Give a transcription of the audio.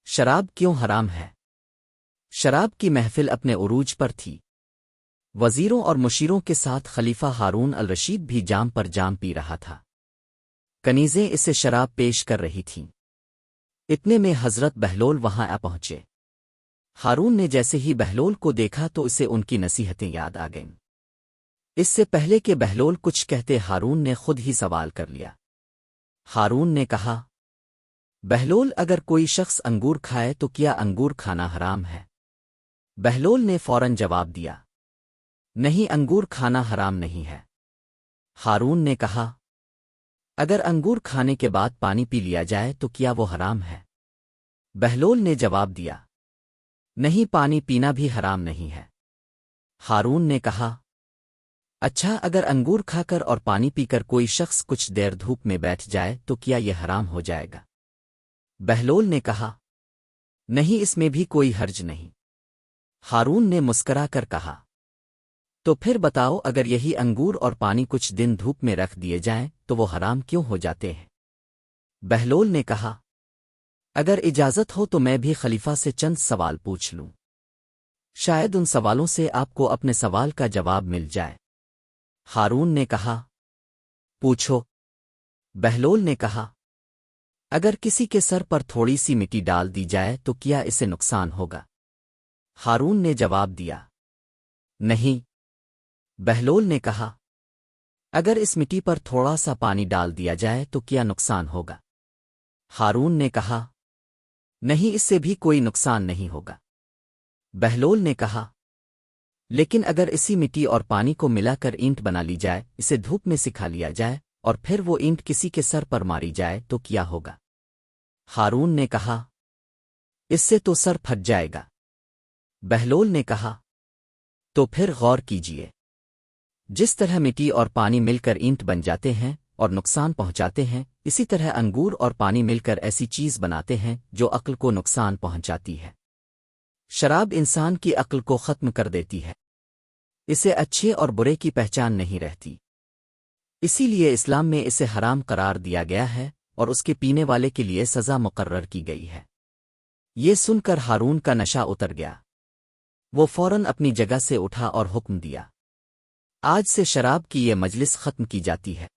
شراب کیوں حرام ہے؟ شراب کی محفل اپنے عروج پر تھی۔ وزیروں اور مشیروں کے ساتھ خلیفہ ہارون الرشید بھی جام پر جام پی رہا تھا۔ کنیزیں اسے شراب پیش کر رہی تھیں۔ اتنے میں حضرت بہلول وہاں آ پہنچے۔ ہارون نے جیسے ہی بہلول کو دیکھا تو اسے ان کی نصیحتیں یاد آ گئیں۔ اس سے پہلے کہ بہلول کچھ کہتے ہارون نے خود ہی سوال کر لیا۔ ہارون نے کہا، بہلول، اگر کوئی شخص انگور کھائے تو کیا انگور کھانا حرام ہے؟ بہلول نے فوراً جواب دیا، نہیں، انگور کھانا حرام نہیں ہے۔ ہارون نے کہا، اگر انگور کھانے کے بعد پانی پی لیا جائے تو کیا وہ حرام ہے؟ بہلول نے جواب دیا، نہیں، پانی پینا بھی حرام نہیں ہے۔ ہارون نے کہا، اچھا، اگر انگور کھا کر اور پانی پی کر کوئی شخص کچھ دیر دھوپ میں بیٹھ جائے تو کیا یہ حرام ہو جائے گا؟ بہلول نے کہا، نہیں، اس میں بھی کوئی حرج نہیں۔ ہارون نے مسکرا کر کہا، تو پھر بتاؤ، اگر یہی انگور اور پانی کچھ دن دھوپ میں رکھ دیے جائیں تو وہ حرام کیوں ہو جاتے ہیں؟ بہلول نے کہا، اگر اجازت ہو تو میں بھی خلیفہ سے چند سوال پوچھ لوں، شاید ان سوالوں سے آپ کو اپنے سوال کا جواب مل جائے۔ ہارون نے کہا، پوچھو۔ بہلول نے کہا، اگر کسی کے سر پر تھوڑی سی مٹی ڈال دی جائے تو کیا اسے نقصان ہوگا؟ ہارون نے جواب دیا، نہیں۔ بہلول نے کہا، اگر اس مٹی پر تھوڑا سا پانی ڈال دیا جائے تو کیا نقصان ہوگا؟ ہارون نے کہا، نہیں، اس سے بھی کوئی نقصان نہیں ہوگا۔ بہلول نے کہا، لیکن اگر اسی مٹی اور پانی کو ملا کر اینٹ بنا لی جائے، اسے دھوپ میں سکھا لیا جائے اور پھر وہ اینٹ کسی کے سر پر ماری جائے تو کیا ہوگا؟ ہارون نے کہا، اس سے تو سر پھٹ جائے گا۔ بہلول نے کہا، تو پھر غور کیجیے، جس طرح مٹی اور پانی مل کر اینٹ بن جاتے ہیں اور نقصان پہنچاتے ہیں، اسی طرح انگور اور پانی مل کر ایسی چیز بناتے ہیں جو عقل کو نقصان پہنچاتی ہے۔ شراب انسان کی عقل کو ختم کر دیتی ہے، اسے اچھے اور برے کی پہچان نہیں رہتی، اسی لیے اسلام میں اسے حرام قرار دیا گیا ہے اور اس کے پینے والے کے لیے سزا مقرر کی گئی ہے۔ یہ سن کر ہارون کا نشہ اتر گیا۔ وہ فوراً اپنی جگہ سے اٹھا اور حکم دیا، آج سے شراب کی یہ مجلس ختم کی جاتی ہے۔